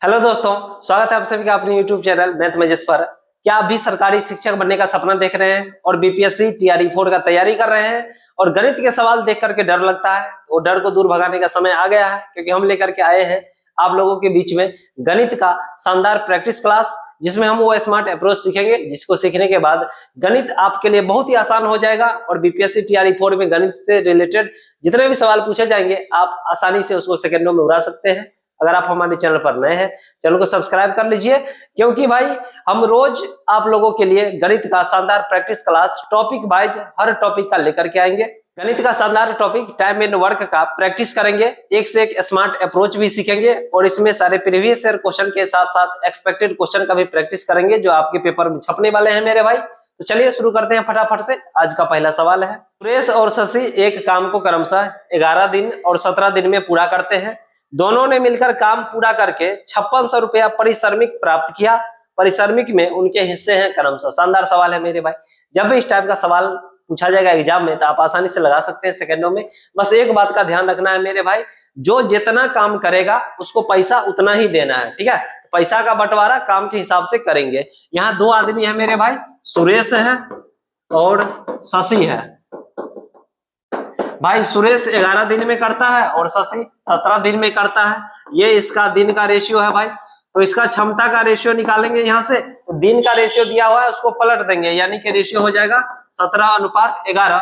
Hello दोस्तों, स्वागत है आप सभी का अपने YouTube चैनल मैथ मैजिक्स पर। क्या आप भी सरकारी शिक्षक बनने का सपना देख रहे हैं और बीपीएससी टीआरई 4 का तैयारी कर रहे हैं और गणित के सवाल देख करके डर लगता है? वो डर को दूर भगाने का समय आ गया है, क्योंकि हम लेकर के आए हैं आप लोगों के बीच में गणित का शानदार प्रैक्टिस क्लास, जिसमें हम वो स्मार्ट अप्रोच सीखेंगे जिसको सीखने के बाद गणित आपके लिए बहुत ही आसान हो जाएगा और बीपीएससी टीआरई 4 में गणित से रिलेटेड जितने भी सवाल पूछे जाएंगे आप आसानी से उसको सेकंडों में उड़ा सकते हैं। अगर आप हमारे चैनल पर नए हैं, चैनल को सब्सक्राइब कर लीजिए, क्योंकि भाई हम रोज आप लोगों के लिए गणित का शानदार प्रैक्टिस क्लास टॉपिक वाइज हर टॉपिक का लेकर के आएंगे। गणित का शानदार टॉपिक टाइम एंड वर्क का प्रैक्टिस करेंगे, एक से एक स्मार्ट अप्रोच भी सीखेंगे और इसमें सारे प्रीवियस ईयर क्वेश्चन के साथ साथ एक्सपेक्टेड क्वेश्चन का भी प्रैक्टिस करेंगे जो आपके पेपर में छपने वाले हैं मेरे भाई। तो चलिए शुरू करते हैं फटाफट से। आज का पहला सवाल है, सुरेश और शशि एक काम को क्रमशः 11 दिन और 17 दिन में पूरा करते हैं। दोनों ने मिलकर काम पूरा करके 5600 रुपया पारिश्रमिक प्राप्त किया। पारिश्रमिक में उनके हिस्से हैं क्रमशः। शानदार सवाल है मेरे भाई। जब भी इस टाइप का सवाल पूछा जाएगा एग्जाम में तो आप आसानी से लगा सकते हैं सेकंडों में। बस एक बात का ध्यान रखना है मेरे भाई, जो जितना काम करेगा उसको पैसा उतना ही देना है, ठीक है? पैसा का बंटवारा काम के हिसाब से करेंगे। यहाँ दो आदमी है मेरे भाई, सुरेश है और शशि है। भाई सुरेश 11 दिन में करता है और शशि 17 दिन में करता है। ये इसका दिन का रेशियो है भाई। तो इसका क्षमता का रेशियो निकालेंगे यहाँ से, तो दिन का रेशियो दिया हुआ है उसको पलट देंगे, यानी कि रेशियो हो जाएगा 17:11।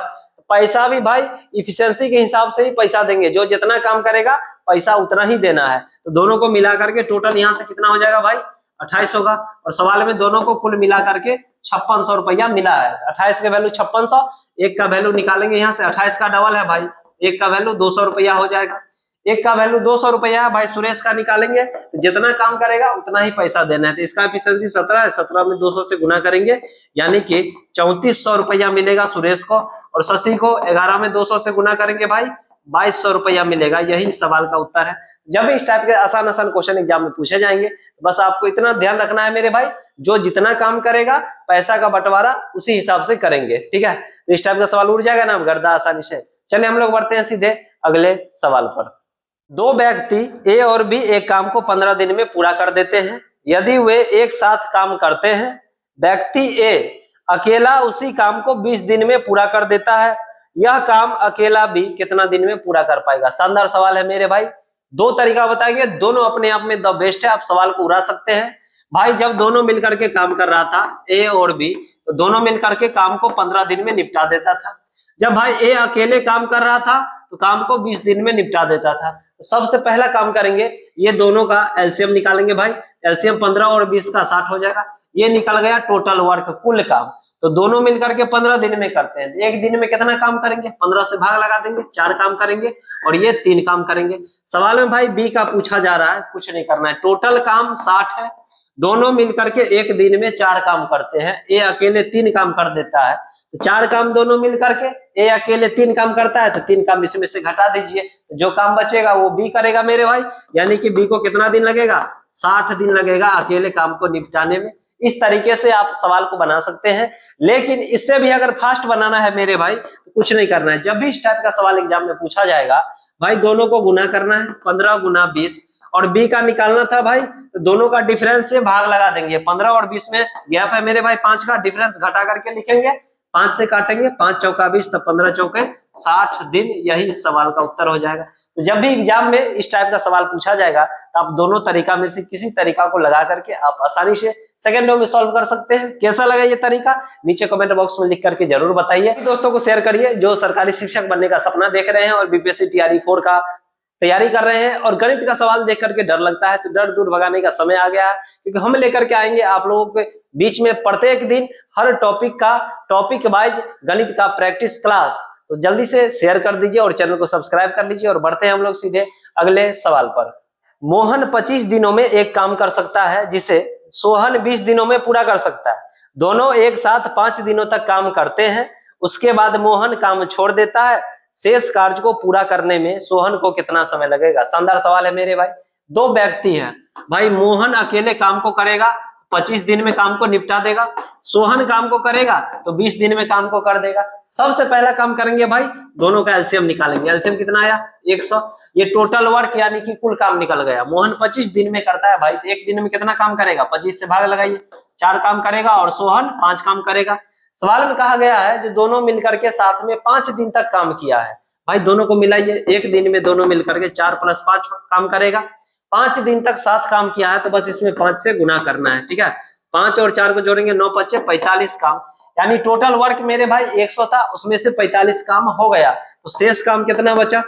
पैसा भी भाई इफिशियंसी के हिसाब से ही पैसा देंगे, जो जितना काम करेगा पैसा उतना ही देना है। तो दोनों को मिला करके टोटल यहाँ से कितना हो जाएगा भाई? 28 होगा। और सवाल में दोनों को कुल मिला करके 5600 रुपया मिला है। 28 के वैल्यू 5600, एक का वैल्यू निकालेंगे यहाँ से, 28 का डबल है भाई, एक का वैल्यू 200 रुपया हो जाएगा। एक का वैल्यू 200 रुपया है भाई, सुरेश का निकालेंगे तो जितना काम करेगा उतना ही पैसा देना है। तो इसका एफिशिएंसी 17 है, 17 में 200 से गुना करेंगे यानी कि 3400 रुपया मिलेगा सुरेश को। और शशि को 11 में 200 से गुना करेंगे भाई, 2200 रुपया मिलेगा। यही सवाल का उत्तर है। जब भी इस टाइप के आसान आसान क्वेश्चन एग्जाम में पूछे जाएंगे तो बस आपको इतना ध्यान रखना है मेरे भाई, जो जितना काम करेगा पैसा का बंटवारा उसी हिसाब से करेंगे, ठीक है? तो इस टाइप का सवाल उड़ जाएगा ना गर्दा आसानी से। चलिए हम लोग बढ़ते हैं सीधे अगले सवाल पर। दो व्यक्ति ए और बी एक काम को 15 दिन में पूरा कर देते हैं। यदि वे एक साथ काम करते हैं, व्यक्ति ए अकेला उसी काम को 20 दिन में पूरा कर देता है, यह काम अकेला बी कितना दिन में पूरा कर पाएगा? शानदार सवाल है मेरे भाई। दो तरीका बताएंगे, दोनों अपने आप में द बेस्ट है, आप सवाल को उड़ा सकते हैं। भाई जब दोनों मिलकर के काम कर रहा था ए और बी, तो दोनों मिलकर के काम को 15 दिन में निपटा देता था। जब भाई ए अकेले काम कर रहा था तो काम को 20 दिन में निपटा देता था। तो सबसे पहला काम करेंगे, ये दोनों का एलसीएम निकालेंगे भाई। एलसीएम 15 और 20 का 60 हो जाएगा। ये निकल गया टोटल वर्क, कुल काम। तो दोनों मिलकर के 15 दिन में करते हैं। एक दिन में कितना काम करेंगे? 15 से भाग लगा देंगे, 4 काम करेंगे और ये 3 काम करेंगे। सवाल में भाई बी का पूछा जा रहा है, कुछ नहीं करना है। टोटल काम 60 है, दोनों मिलकर के एक दिन में 4 काम करते हैं। ए अकेले 3 काम कर देता है, तो 4 काम दोनों मिल करके, ए अकेले 3 काम करता है तो 3 काम इसमें से घटा दीजिए, तो जो काम बचेगा वो बी करेगा मेरे भाई। यानी कि बी को कितना दिन लगेगा? 60 दिन लगेगा अकेले काम को निपटाने में। इस तरीके से आप सवाल को बना सकते हैं, लेकिन इससे भी अगर फास्ट बनाना है मेरे भाई तो कुछ नहीं करना है। जब भी इस टाइप का सवाल एग्जाम में पूछा जाएगा भाई, दोनों को गुना करना है, 15 गुना 20, और बी का निकालना था भाई, तो दोनों का डिफरेंस से भाग लगा देंगे। 15 और 20 में गैप है मेरे भाई 5 का, डिफरेंस घटा करके लिखेंगे, 5 से काटेंगे, 5 चौका 20, तो 15 चौके 60 दिन। यही इस सवाल का उत्तर हो जाएगा। तो जब भी एग्जाम में इस टाइप का सवाल पूछा जाएगा तो आप दोनों तरीका में से किसी तरीका को लगा करके आप आसानी से सेकंडों में सॉल्व कर सकते हैं। कैसा लगा ये तरीका नीचे कमेंट बॉक्स में लिख करके जरूर बताइए। दोस्तों को शेयर करिए जो सरकारी शिक्षक बनने का सपना देख रहे हैं और बीपीएससी टीआरई 4 का तैयारी कर रहे हैं और गणित का सवाल देख करके डर लगता है, तो डर दूर भगाने का समय आ गया है, क्योंकि हम लेकर के आएंगे आप लोगों के बीच में प्रत्येक दिन हर टॉपिक वाइज गणित का प्रैक्टिस क्लास। तो जल्दी से शेयर कर दीजिए और चैनल को सब्सक्राइब कर लीजिए। और बढ़ते हैं हम लोग सीधे अगले सवाल पर। मोहन 25 दिनों में एक काम कर सकता है जिसे सोहन 20 दिनों में पूरा कर सकता है। दोनों एक साथ 5 दिनों तक काम करते हैं, उसके बाद मोहन काम छोड़ देता है। शेष कार्य को पूरा करने में सोहन को कितना समय लगेगा? शानदार सवाल है मेरे भाई। दो व्यक्ति हैं भाई, मोहन अकेले काम को करेगा, 25 दिन में काम को निपटा देगा। सोहन काम को करेगा तो 20 दिन में काम को कर देगा। सबसे पहला काम करेंगे भाई, दोनों का एलसीएम निकालेंगे। एलसीएम कितना आया? 100। ये टोटल वर्क यानी कि कुल काम निकल गया। मोहन 25 दिन में करता है भाई, तो एक दिन में कितना काम करेगा, 25 से भाग लगाइए, 4 काम करेगा और सोहन 5 काम करेगा। सवाल में कहा गया है जो दोनों मिलकर के साथ में 5 दिन तक काम किया है, भाई दोनों को मिलाइए, एक दिन में दोनों मिलकर के 4 + 5 काम करेगा। 5 दिन तक साथ काम किया है तो बस इसमें 5 से गुना करना है, ठीक है। 5 और 4 को जोड़ेंगे, 9 × 5 = 45 काम, यानी टोटल वर्क मेरे भाई 100 था, उसमें से 45 काम हो गया, तो शेष काम कितना बचा,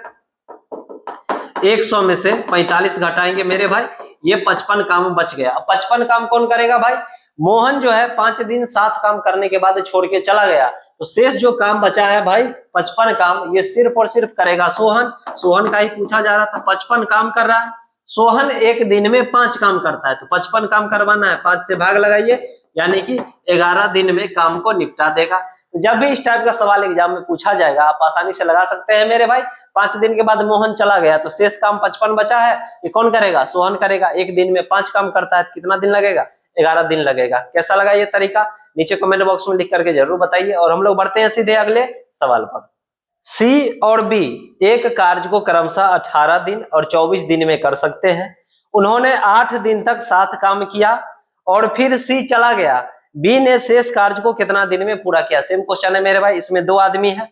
100 में से 45 घटाएंगे मेरे भाई, ये 55 काम बच गया। अब 55 काम कौन करेगा भाई, मोहन जो है 5 दिन साथ काम करने के बाद छोड़ के चला गया, तो शेष जो काम बचा है भाई 55 काम, ये सिर्फ और सिर्फ करेगा सोहन। सोहन का ही पूछा जा रहा था, 55 काम कर रहा है, सोहन एक दिन में 5 काम करता है, तो 55 काम करवाना है, 5 से भाग लगाइए, यानी कि 11 दिन में काम को निपटा देगा। जब भी इस टाइप का सवाल एग्जाम में पूछा जाएगा आप आसानी से लगा सकते हैं मेरे भाई। 5 दिन के बाद मोहन चला गया तो शेष काम 55 बचा है, ये कौन करेगा, सोहन करेगा। एक दिन में 5 काम करता है तो कितना दिन लगेगा, 11 दिन लगेगा। कैसा लगा ये तरीका, नीचे कमेंट बॉक्स में लिख करके जरूर बताइए। और हम लोग बढ़ते हैं सीधे अगले सवाल पर। सी और बी एक कार्य को क्रमशः 18 दिन और 24 दिन में कर सकते हैं। उन्होंने 8 दिन तक साथ काम किया और फिर सी चला गया। बी ने शेष कार्य को कितना दिन में पूरा किया। सेम क्वेश्चन है मेरे भाई, इसमें 2 आदमी है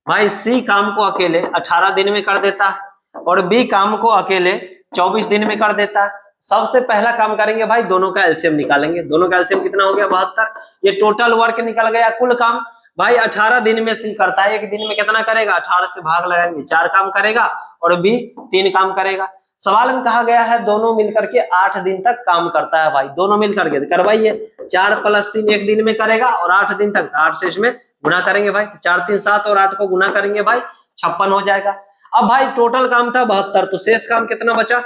भाई, सी काम को अकेले 18 दिन में कर देता है और बी काम को अकेले 24 दिन में कर देता है। सबसे पहला काम करेंगे भाई, दोनों का एलसीएम निकालेंगे। दोनों का एलसीएम कितना हो गया, 72। ये टोटल वर्क निकल गया, कुल काम भाई 18 दिन में सी करता है, एक दिन में कितना करेगा, 18 से भाग लगाएंगे, 4 काम करेगा और बी 3 काम करेगा। सवाल में कहा गया है दोनों मिलकर के 8 दिन तक काम करता है भाई, दोनों मिलकर के करवाइए, 4 + 3 एक दिन में करेगा और 8 दिन तक, 8 से इसमें गुना करेंगे भाई, 4 × 3 = 7 और 8 को गुना करेंगे भाई 56 हो जाएगा। अब भाई टोटल काम था 72, तो शेष काम कितना बचा,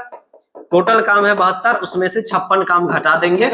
टोटल काम है 72, उसमें से 56 काम घटा देंगे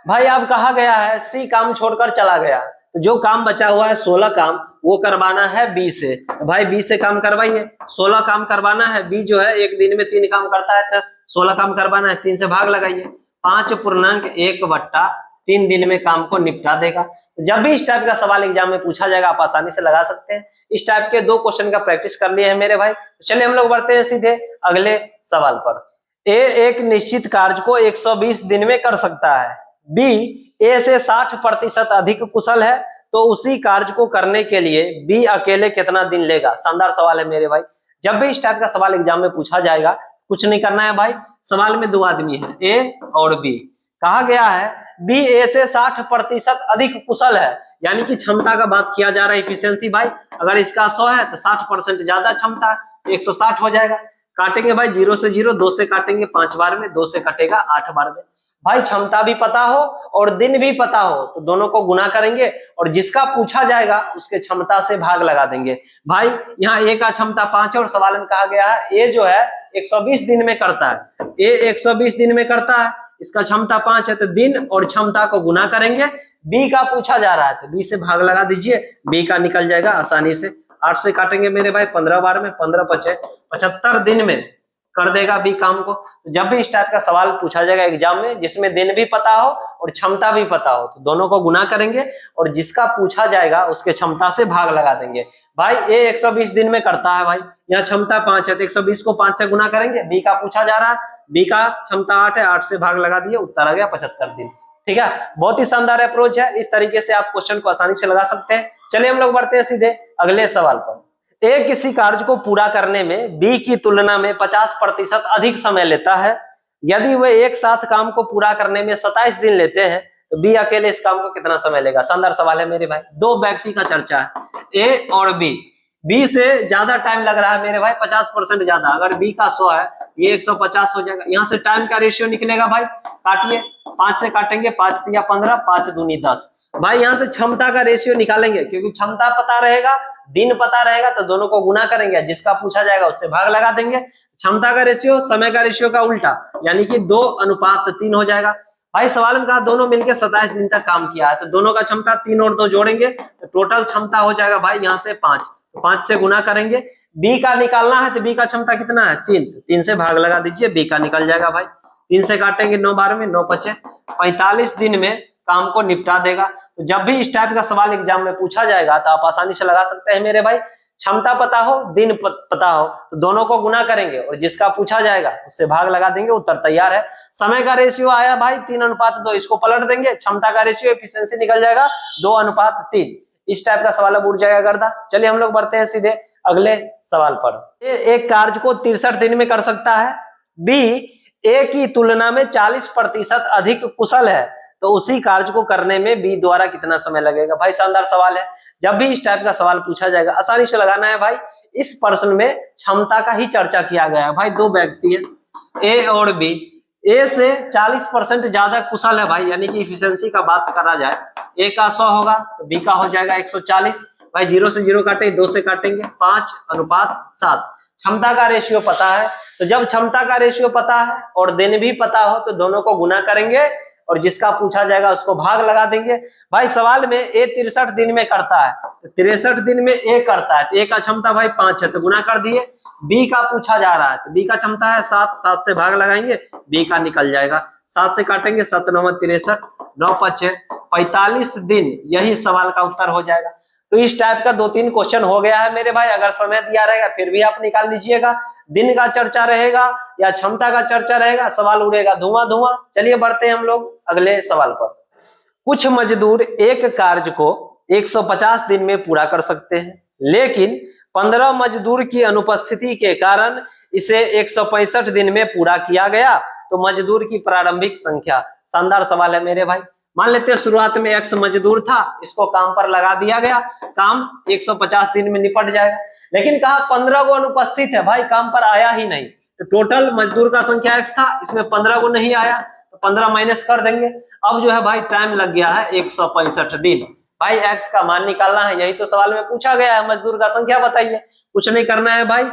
भाई। अब कहा गया है सी काम छोड़कर चला गया, तो जो काम बचा हुआ है 16 काम वो करवाना है बी से, तो भाई बी से काम करवाइए, 16 काम करवाना है। बी जो है एक दिन में 3 काम करता है, तो 16 काम करवाना है, 3 से भाग लगाइए, 5.1/3 दिन में काम को निपटा देगा। जब भी इस टाइप का सवाल एग्जाम में पूछा जाएगा आप आसानी से लगा सकते हैं। इस टाइप के 2 क्वेश्चन का प्रैक्टिस कर लिए हैं मेरे भाई। चलिए हम लोग बढ़ते हैं सीधे अगले सवाल पर। ए एक निश्चित कार्य को 120 दिन में कर सकता है, बी ए से 60% अधिक कुशल है, तो उसी कार्य को करने के लिए बी अकेले कितना दिन लेगा। शानदार सवाल है मेरे भाई। जब भी इस टाइप का सवाल एग्जाम में पूछा जाएगा कुछ नहीं करना है भाई, सवाल में 2 आदमी है ए और बी, कहा गया है बी ए से 60% अधिक कुशल है, यानी कि क्षमता का बात किया जा रहा है, इफिशियंसी भाई। अगर इसका 100 है तो 60% ज्यादा क्षमता है, 160 हो जाएगा। काटेंगे भाई 0 से 0, 2 से काटेंगे 5 बार में, 2 से कटेगा 8 बार में। भाई क्षमता भी पता हो और दिन भी पता हो तो दोनों को गुना करेंगे और जिसका पूछा जाएगा उसके क्षमता से भाग लगा देंगे। भाई यहाँ ए का क्षमता 5 है और सवाल में कहा गया है ए जो है 120 दिन में करता है, ए 120 दिन में करता है, इसका क्षमता 5 है, तो दिन और क्षमता को गुना करेंगे। बी का पूछा जा रहा है तो बी से भाग लगा दीजिए, बी का निकल जाएगा आसानी से। 8 से काटेंगे मेरे भाई 15 बार में, 15 × 5 = 75 दिन में कर देगा बी काम को। तो जब भी इस टाइप का सवाल पूछा जाएगा एग्जाम में जिसमें दिन भी पता हो और क्षमता भी पता हो तो दोनों को गुना करेंगे और जिसका पूछा जाएगा उसके क्षमता से भाग लगा देंगे। भाई ए 120 दिन में करता है भाई, यहाँ क्षमता 5 है तो 120 को 5 से गुना करेंगे, बी का पूछा जा रहा है, बी का क्षमता 8 है, 8 से भाग लगा दिए, उत्तर आ गया 75 दिन। ठीक है, बहुत ही शानदार अप्रोच है, इस तरीके से आप क्वेश्चन को आसानी से लगा सकते हैं। चलिए हम लोग बढ़ते हैं सीधे अगले सवाल पर। ए किसी कार्य को पूरा करने में बी की तुलना में 50% अधिक समय लेता है। यदि वे एक साथ काम को पूरा करने में 27 दिन लेते हैं तो बी अकेले इस काम को कितना समय लेगा। शानदार सवाल है मेरे भाई। 2 व्यक्ति का चर्चा है, ए और बी। बी से ज्यादा टाइम लग रहा है मेरे भाई, 50% ज्यादा। अगर बी का 100 है ये 150 हो जाएगा। यहाँ से टाइम का रेशियो निकलेगा भाई, काटिए, 5 से काटेंगे, 5 × 3 = 15, 5 × 2 = 10। भाई यहाँ से क्षमता का रेशियो निकालेंगे, क्योंकि क्षमता पता रहेगा, दिन पता रहेगा, तो दोनों को गुना करेंगे, जिसका पूछा जाएगा उससे भाग लगा देंगे। क्षमता का रेशियो समय का रेशियो का उल्टा, यानी कि 2:3 हो जाएगा। भाई सवाल में कहा दोनों मिलकर 27 दिन तक काम किया है, तो दोनों का क्षमता 3 और 2 जोड़ेंगे तो टोटल क्षमता हो जाएगा भाई यहाँ से 5, तो 5 से गुना करेंगे। बी का निकालना है तो बी का क्षमता कितना है 3, तो 3 से भाग लगा दीजिए, बी का निकल जाएगा भाई। 3 से काटेंगे 9 बार में, 9 × 5 = 45 दिन में काम को निपटा देगा। तो जब भी इस टाइप का सवाल एग्जाम में पूछा जाएगा तो आप आसानी से लगा सकते हैं मेरे भाई। क्षमता पता हो, दिन पता हो, तो दोनों को गुना करेंगे और जिसका पूछा जाएगा उससे भाग लगा देंगे, उत्तर तैयार है। समय का रेशियो आया भाई 3:2, इसको पलट देंगे, क्षमता का रेशियो एफिशिएंसी निकल जाएगा 2:3। इस टाइप का सवाल अब उड़ जाएगा गर्दा। चलिए हम लोग बढ़ते हैं सीधे अगले सवाल पर। एक कार्य को 63 दिन में कर सकता है, बी ए की तुलना में 40% अधिक कुशल है, तो उसी कार्य को करने में बी द्वारा कितना समय लगेगा। भाई शानदार सवाल है। जब भी इस टाइप का सवाल पूछा जाएगा आसानी से लगाना है भाई। इस प्रश्न में क्षमता का ही चर्चा किया गया है भाई। दो व्यक्ति है ए और बी, ए से 40% ज्यादा कुशल है भाई, यानी कि इफिशियंसी का बात करा जाए, ए का 100 होगा तो बी का हो जाएगा 140। भाई 0 से 0 काटेंगे, 2 से काटेंगे, 5:7। क्षमता का रेशियो पता है, तो जब क्षमता का रेशियो पता है और दिन भी पता हो तो दोनों को गुना करेंगे और जिसका पूछा जाएगा उसको भाग लगा देंगे। भाई सवाल में ए 63 दिन में करता है, तो 63 दिन में ए करता है, तो ए का क्षमता भाई 5 है, तो गुना कर दिए। बी का पूछा जा रहा है, तो बी का क्षमता है 7, 7 से भाग लगाएंगे, बी का निकल जाएगा, 7 से काटेंगे, 7 9 63, 9 5 45 दिन, यही सवाल का उत्तर हो जाएगा। तो इस टाइप का 2-3 क्वेश्चन हो गया है मेरे भाई। अगर समय दिया रहेगा फिर भी आप निकाल लीजिएगा, दिन का चर्चा रहेगा या क्षमता का चर्चा रहेगा, सवाल उड़ेगा धुआं धुआं। चलिए बढ़ते हैं हम लोग अगले सवाल पर। कुछ मजदूर एक कार्य को 150 दिन में पूरा कर सकते हैं, लेकिन 15 मजदूर की अनुपस्थिति के कारण इसे 165 दिन में पूरा किया गया, तो मजदूर की प्रारंभिक संख्या। शानदार सवाल है मेरे भाई। मान लेते हैं शुरुआत में x मजदूर था, इसको काम पर लगा दिया गया, काम 150 दिन में निपट जाएगा, लेकिन कहा 15 को अनुपस्थित है, भाई काम पर आया ही नहीं, तो टोटल मजदूर का संख्या x था, इसमें 15 को नहीं आया, तो 15 माइनस कर देंगे। अब जो है भाई टाइम लग गया है 165 दिन। भाई x का मान निकालना है, यही तो सवाल में पूछा गया है, मजदूर का संख्या बताइए। कुछ नहीं करना है भाई,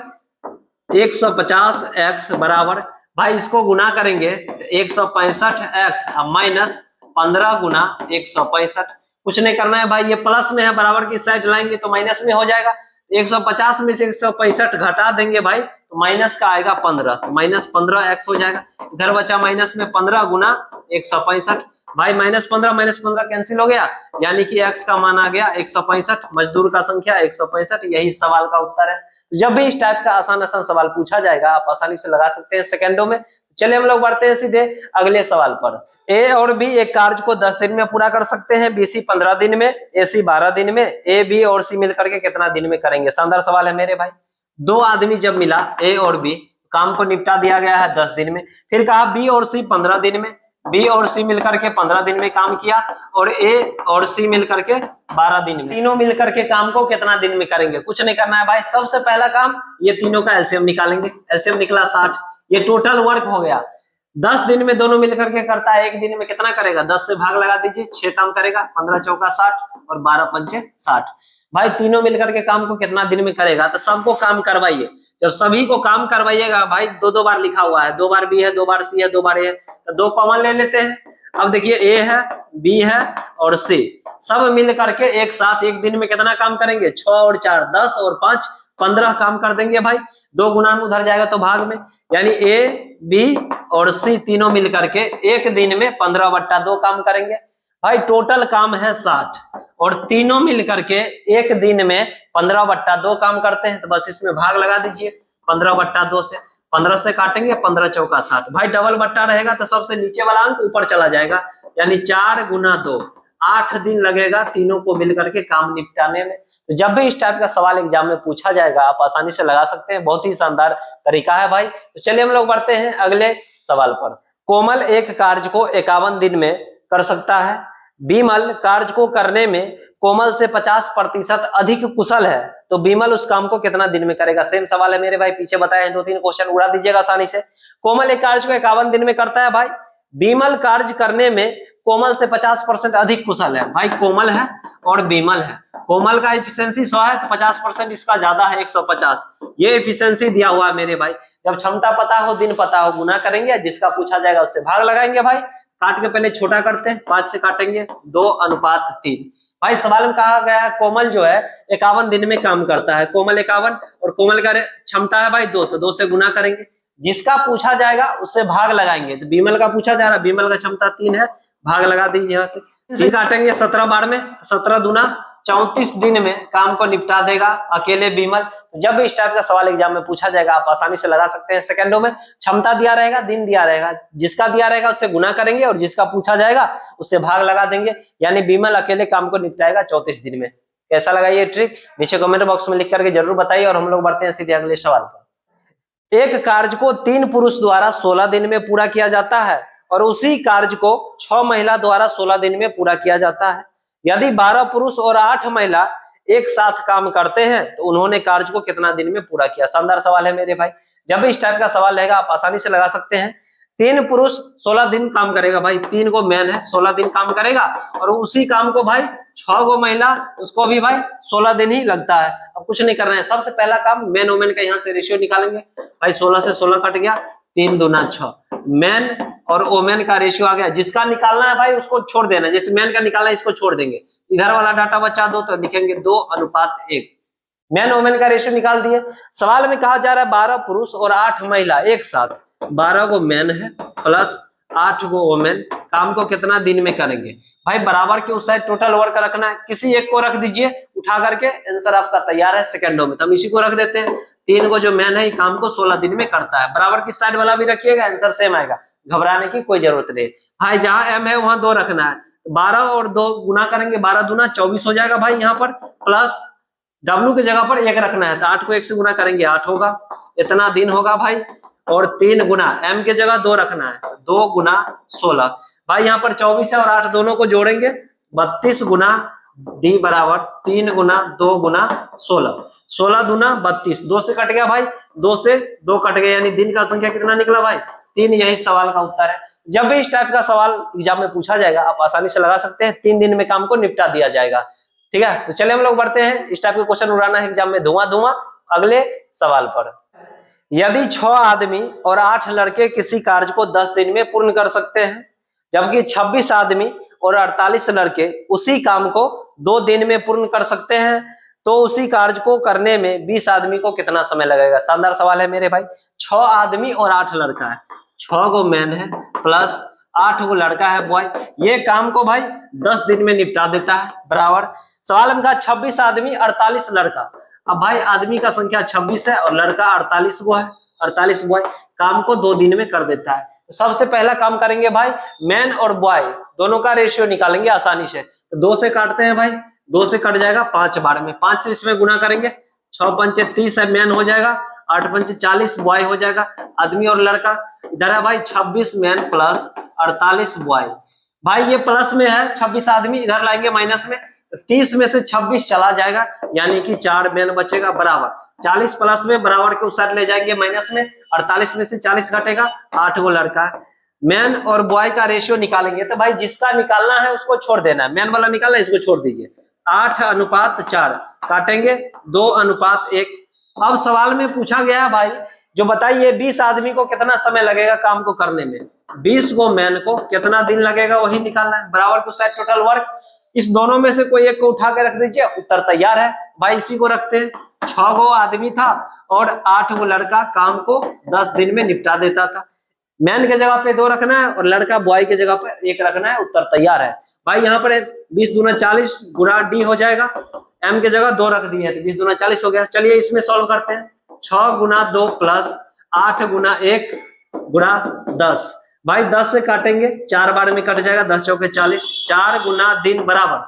150x बराबर, भाई इसको गुना करेंगे 165x माइनस 15 गुना 165। कुछ नहीं करना है भाई, ये प्लस में है, बराबर की साइड लाएंगे तो माइनस में हो जाएगा। 150 में से 165 घटा देंगे भाई, तो माइनस का आएगा 15, तो माइनस 15x हो जाएगा। इधर बचा माइनस में 15 गुना 165, भाई माइनस 15 कैंसिल हो गया, यानी कि x का मान आ गया 165, मजदूर का संख्या 165, यही सवाल का उत्तर है। जब भी इस टाइप का आसान आसान सवाल पूछा जाएगा आप आसानी से लगा सकते हैं सेकंडों में। चलिए हम लोग बढ़ते हैं सीधे अगले सवाल पर। ए और बी एक कार्य को 10 दिन में पूरा कर सकते हैं, बी सी 15 दिन में, ए सी 12 दिन में, ए बी और सी मिलकर के कितना दिन में करेंगे। शानदार सवाल है मेरे भाई। दो आदमी जब मिला ए और बी, काम को निपटा दिया गया है 10 दिन में, फिर कहा बी और सी 15 दिन में, बी और सी मिलकर के 15 दिन में काम किया, और ए और सी मिलकर के 12 दिन में, तीनों मिलकर के काम को कितना दिन में करेंगे। कुछ नहीं करना है भाई, सबसे पहला काम ये तीनों का एलसीएम निकालेंगे, एलसीएम निकला 60, ये टोटल वर्क हो गया। 10 दिन में दोनों मिलकर के करता है, एक दिन में कितना करेगा, 10 से भाग लगा दीजिए, 6 काम करेगा, 15 चौका 60 और 12 पंचे 60। भाई तीनों मिलकर के काम को कितना दिन में करेगा, तो सबको काम करवाइए। जब सभी को काम करवाइएगा भाई, दो बार लिखा हुआ है, 2 बार बी है, 2 बार सी है, 2 बार ए है, तो 2 कॉमन ले लेते हैं। अब देखिए ए है, बी है और सी, सब मिल करके एक साथ एक दिन में कितना काम करेंगे, 6 और 4 10 और 5 15 काम कर देंगे भाई। 2 गुना में उधर जाएगा तो भाग में, यानी ए बी और सी तीनों मिल करके एक दिन में 15/2 काम करेंगे। भाई टोटल काम है 60 और तीनों मिल करके एक दिन में 15/2 काम करते हैं, तो बस इसमें भाग लगा दीजिए 15/2 से, 15 से काटेंगे, 15 चौका 60। भाई डबल बट्टा रहेगा तो सबसे नीचे वाला अंक ऊपर चला जाएगा, यानी 4 गुना 2, 8 दिन लगेगा तीनों को मिलकर के काम निपटाने में। तो जब भी इस टाइप का सवाल एग्जाम में पूछा जाएगा आप आसानी से लगा सकते हैं, बहुत ही शानदार तरीका है भाई। तो चलिए हम लोग बढ़ते हैं अगले सवाल पर। कोमल एक कार्य को 51 दिन में कर सकता है, बीमल कार्य को करने में कोमल से 50% अधिक कुशल है, तो बीमल उस काम को कितना दिन में करेगा। सेम सवाल है मेरे भाई, पीछे बताए हैं, 2-3 क्वेश्चन उड़ा दीजिएगा आसानी से। कोमल एक कार्य को 51 दिन में करता है भाई, बीमल कार्य करने में कोमल से 50% अधिक कुशल है। भाई कोमल है और बीमल है, कोमल का एफिशिएंसी 100 है तो 50% इसका ज्यादा है 150, ये एफिशिएंसी दिया हुआ है मेरे भाई। जब क्षमता पता हो, दिन पता हो, गुना करेंगे, जिसका पूछा जाएगा उससे भाग लगाएंगे। भाई काट के पहले छोटा करते हैं, 5 से काटेंगे 2:3। भाई सवाल में कहा गया है कोमल जो है 51 दिन में काम करता है, कोमल 51 और कोमल का क्षमता है भाई 2, तो 2 से गुना करेंगे, जिसका पूछा जाएगा उससे भाग लगाएंगे। तो बीमल का पूछा जा रहा है, बीमल का क्षमता 3 है, भाग लगा दीजिए यहाँ से, काटेंगे 17 बार में, 17 दूना 34 दिन में काम को निपटा देगा अकेले विमल। जब भी इस टाइप का सवाल एग्जाम में पूछा जाएगा आप आसानी से लगा सकते हैं सेकंडों में। क्षमता दिया रहेगा, दिन दिया रहेगा, जिसका दिया रहेगा उससे गुना करेंगे और जिसका पूछा जाएगा उससे भाग लगा देंगे, यानी विमल अकेले काम को निपटाएगा 34 दिन में। कैसा लगा ये ट्रिक नीचे कमेंट बॉक्स में लिख करके जरूर बताइए। और हम लोग बढ़ते हैं सीधे अगले सवाल पर। एक कार्य को 3 पुरुष द्वारा 16 दिन में पूरा किया जाता है और उसी कार्य को 6 महिला द्वारा 16 दिन में पूरा किया जाता है। यदि 12 पुरुष और 8 महिला एक साथ काम करते हैं तो उन्होंने कार्य को कितना दिन में पूरा किया। शानदार सवाल है मेरे भाई। जब भी इस टाइप का सवाल रहेगा आप आसानी से लगा सकते हैं। 3 पुरुष 16 दिन काम करेगा भाई, 3 को मैन है 16 दिन काम करेगा और उसी काम को भाई 6 गो महिला, उसको भी भाई 16 दिन ही लगता है। अब कुछ नहीं करना है, सबसे पहला काम मैन वोमेन का यहाँ से रेशियो निकालेंगे भाई। 16 से 16 कट गया, 3 दूना 6, मैन और वोमेन का रेशियो आ गया। जिसका निकालना है भाई उसको छोड़ देना, जैसे मैन का निकालना है इसको छोड़ देंगे, इधर वाला डाटा बचा दो तो लिखेंगे 2:1। मैन वोमेन का रेशियो निकाल दिए। सवाल में कहा जा रहा है 12 पुरुष और 8 महिला एक साथ, 12 गो मैन है प्लस 8 गो वोमेन काम को कितना दिन में करेंगे। भाई बराबर के उस साइड टोटल वर्क रखना है, किसी एक को रख दीजिए उठा करके, आंसर आपका तैयार है सेकंडों में। तो हम इसी को रख देते हैं। 3 को जो मैन है काम को 16 दिन में करता है। बराबर की साइड वाला भी रखिएगा, आंसर सेम आएगा, घबराने की कोई जरूरत नहीं। भाई जहां एम है वहां 2 रखना है, 12 और 2 गुना करेंगे, 12 दूना 24 हो जाएगा भाई यहाँ पर, प्लस W की जगह पर 1 रखना है तो 8 को 1 से गुना करेंगे 8 होगा, इतना दिन होगा भाई। और 3 गुना M के जगह 2 रखना है, 2 गुना 16 भाई, यहाँ पर 24 है और 8 दोनों को जोड़ेंगे 32 गुना D बराबर 3 गुना 2 गुना 16, 16 दूना 32, 2 से कट गया भाई, 2 से 2 कट गया, यानी दिन का संख्या कितना निकला भाई 3। यही सवाल का उत्तर है। जब भी इस टाइप का सवाल एग्जाम में पूछा जाएगा आप आसानी से लगा सकते हैं, 3 दिन में काम को निपटा दिया जाएगा। ठीक है, तो चलिए हम लोग बढ़ते हैं। इस टाइप के क्वेश्चन उड़ाना है एग्जाम में धुआं धुआं। अगले सवाल पर, यदि 6 आदमी और 8 लड़के किसी कार्य को 10 दिन में पूर्ण कर सकते हैं, जबकि 26 आदमी और 48 लड़के उसी काम को 2 दिन में पूर्ण कर सकते हैं, तो उसी कार्य को करने में 20 आदमी को कितना समय लगेगा। शानदार सवाल है मेरे भाई। 6 आदमी और 8 लड़का है, 6 गो मैन है प्लस 8 गो लड़का है बॉय, ये काम को भाई 10 दिन में निपटा देता है। बराबर सवाल में कहा 26 आदमी 48 लड़का। अब भाई आदमी का संख्या 26 है और लड़का 48 गो है, 48 बॉय काम को 2 दिन में कर देता है। तो सबसे पहला काम करेंगे भाई, मैन और बॉय दोनों का रेशियो निकालेंगे आसानी से। तो 2 से काटते हैं भाई, 2 से कट जाएगा 5 बार में, 5 से इसमें गुना करेंगे, 6 पंचे 30 है मैन हो जाएगा, 8 पंचे 40 बॉय हो जाएगा, आदमी और लड़का। इधर है भाई 26 मैन प्लस 48 बॉय, भाई ये प्लस में है 26 आदमी, इधर लाएंगे माइनस में, 30 में से 26 चला जाएगा, यानी कि 4 मैन बचेगा। बराबर 40 प्लस में बराबर के उस साइड ले जाएंगे माइनस में, 48 में से 40 घटेगा, 8 गो लड़का है। मैन और बॉय का रेशियो निकालेंगे तो भाई जिसका निकालना है उसको छोड़ देना है, मैन वाला निकालना है इसको छोड़ दीजिए। 8:4 काटेंगे 2:1। अब सवाल में पूछा गया भाई जो बताइए 20 आदमी को कितना समय लगेगा काम को करने में, 20 गो मैन को कितना दिन लगेगा वही निकालना है। बराबर को साइड टोटल वर्क, इस दोनों में से कोई एक को उठा के रख दीजिए, उत्तर तैयार है भाई। इसी को रखते हैं, 6 गो आदमी था और 8 गो लड़का काम को 10 दिन में निपटा देता था। मैन के जगह पे 2 रखना है और लड़का बॉय के जगह पे 1 रखना है, उत्तर तैयार है भाई। यहाँ पर 20 दूना 40 गुना D हो जाएगा, M के जगह 2 रख दिए तो 20 दूना 40 हो गया। चलिए इसमें सॉल्व करते हैं, 6 गुना 2 प्लस 8 गुना 1 गुना 10, भाई 10 से काटेंगे 4 बार में कट जाएगा, 10 चौके 40, 4 गुना दिन बराबर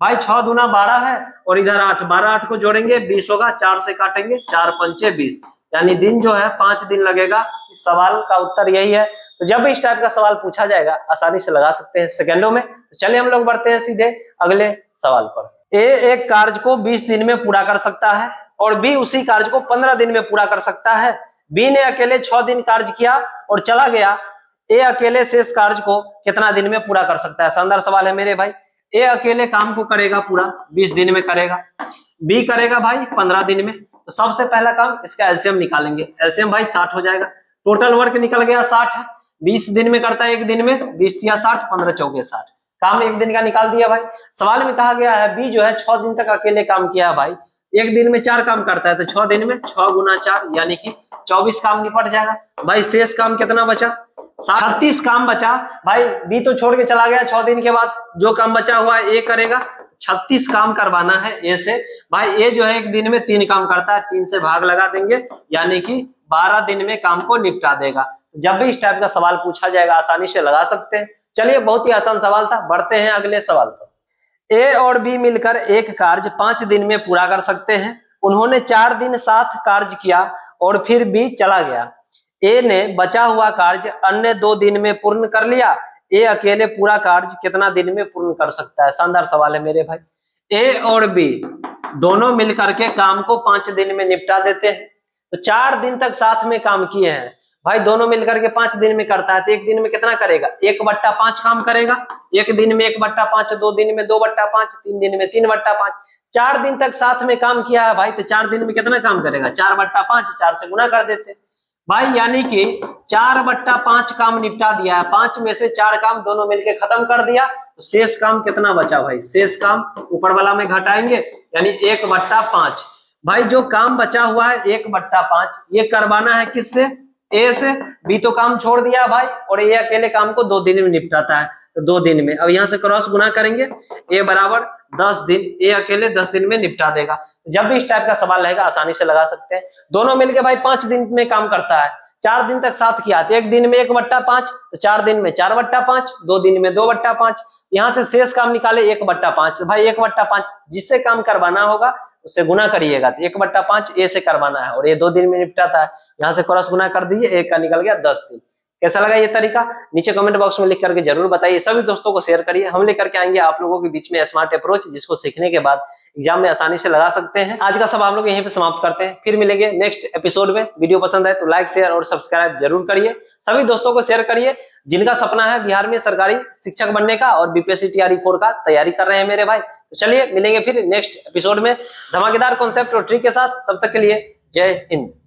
भाई 6 दूना 12 है और इधर 8, 12 8 को जोड़ेंगे 20 होगा, 4 से काटेंगे 4 पंचे 20, यानी दिन जो है 5 दिन लगेगा। इस सवाल का उत्तर यही है। तो जब भी इस टाइप का सवाल पूछा जाएगा आसानी से लगा सकते हैं सेकंडों में। तो चलिए हम लोग बढ़ते हैं सीधे अगले सवाल पर। ए एक कार्य को 20 दिन में पूरा कर सकता है और बी उसी कार्य को 15 दिन में पूरा कर सकता है। बी ने अकेले 6 दिन कार्य किया और चला गया, ए अकेले शेष कार्य को कितना दिन में पूरा कर सकता है। शानदार सवाल है मेरे भाई। ए अकेले काम को करेगा पूरा 20 दिन में करेगा, बी करेगा भाई 15 दिन में। तो सबसे पहला काम इसका एलसीएम निकालेंगे, एलसीएम भाई 60 हो जाएगा, टोटल वर्क निकल गया 60 है, 20 दिन में करता है एक दिन में, 20 या 60, 15 चौके 60, काम एक दिन का निकाल दिया भाई। सवाल में कहा गया है बी जो है 6 दिन तक अकेले काम किया भाई, एक दिन में 4 काम करता है तो 6 दिन में 6 गुना 4 यानी कि 24 काम निपट जाएगा भाई। शेष काम कितना बचा, 36 काम बचा भाई। बी तो छोड़ के चला गया, 6 दिन के बाद जो काम बचा हुआ है ए करेगा, 36 काम करवाना है ए से। भाई ए जो है एक दिन में 3 काम करता है, 3 से भाग लगा देंगे यानी कि 12 दिन में काम को निपटा देगा। जब भी इस टाइप का सवाल पूछा जाएगा आसानी से लगा सकते हैं। चलिए बहुत ही आसान सवाल था, बढ़ते हैं अगले सवाल पर। ए और बी मिलकर एक कार्य 5 दिन में पूरा कर सकते हैं। उन्होंने 4 दिन साथ कार्य किया और फिर बी चला गया। ए ने बचा हुआ कार्य अन्य 2 दिन में पूर्ण कर लिया। ए अकेले पूरा कार्य कितना दिन में पूर्ण कर सकता है? शानदार सवाल है मेरे भाई। ए और बी दोनों मिलकर के काम को 5 दिन में निपटा देते हैं। तो 4 दिन तक साथ में काम किए हैं भाई, दोनों मिलकर के 5 दिन में करता है तो एक दिन में कितना करेगा? 1/5 काम करेगा। एक दिन में 1/5, 2 दिन में 2/5, 3 दिन में 3/5। 4 दिन तक साथ में काम किया है भाई, तो 4 दिन में कितना काम करेगा? 4/5, 4 से गुना कर देते हैं भाई, यानी कि 4/5 काम निपटा दिया है। 5 में से 4 काम दोनों मिलके खत्म कर दिया, तो शेष काम कितना बचा भाई? शेष काम ऊपर वाला में घटाएंगे यानी 1/5। भाई जो काम बचा हुआ है 1/5 ये करवाना है किससे? ए से। बी तो काम छोड़ दिया भाई, और ये अकेले काम को 2 दिन में निपटाता है, तो 2 दिन में। अब यहाँ से क्रॉस गुना करेंगे, ए बराबर 10 दिन, ए अकेले 10 दिन में निपटा देगा। जब भी इस टाइप का सवाल रहेगा आसानी से लगा सकते हैं। दोनों मिलके भाई 5 दिन में काम करता है, 4 दिन तक साथ किया, तो एक दिन में 1/5, तो 4 दिन में 4/5, 2 दिन में 2/5। यहाँ से शेष काम निकाले 1/5। भाई 1/5 जिससे काम करवाना होगा उससे गुना करिएगा, तो 1/5 ए से करवाना है और ये 2 दिन में निपटाता है। यहाँ से क्रॉस गुना कर दीजिए, एक का निकल गया 10 दिन। कैसा लगा ये तरीका? नीचे कमेंट बॉक्स में लिख करके जरूर बताइए। सभी दोस्तों को शेयर करिए। हम लेकर के आएंगे आप लोगों के बीच में स्मार्ट अप्रोच, जिसको सीखने के बाद एग्जाम में आसानी से लगा सकते हैं। आज का सब हम लोग यहीं पे समाप्त करते हैं, फिर मिलेंगे नेक्स्ट एपिसोड में। वीडियो पसंद आए तो लाइक, शेयर और सब्सक्राइब जरूर करिए। सभी दोस्तों को शेयर करिए जिनका सपना है बिहार में सरकारी शिक्षक बनने का और बीपीएससी TRE 4 का तैयारी कर रहे हैं मेरे भाई। तो चलिए मिलेंगे फिर नेक्स्ट एपिसोड में धमाकेदार कॉन्सेप्ट और ट्रिक के साथ। तब तक के लिए जय हिंद।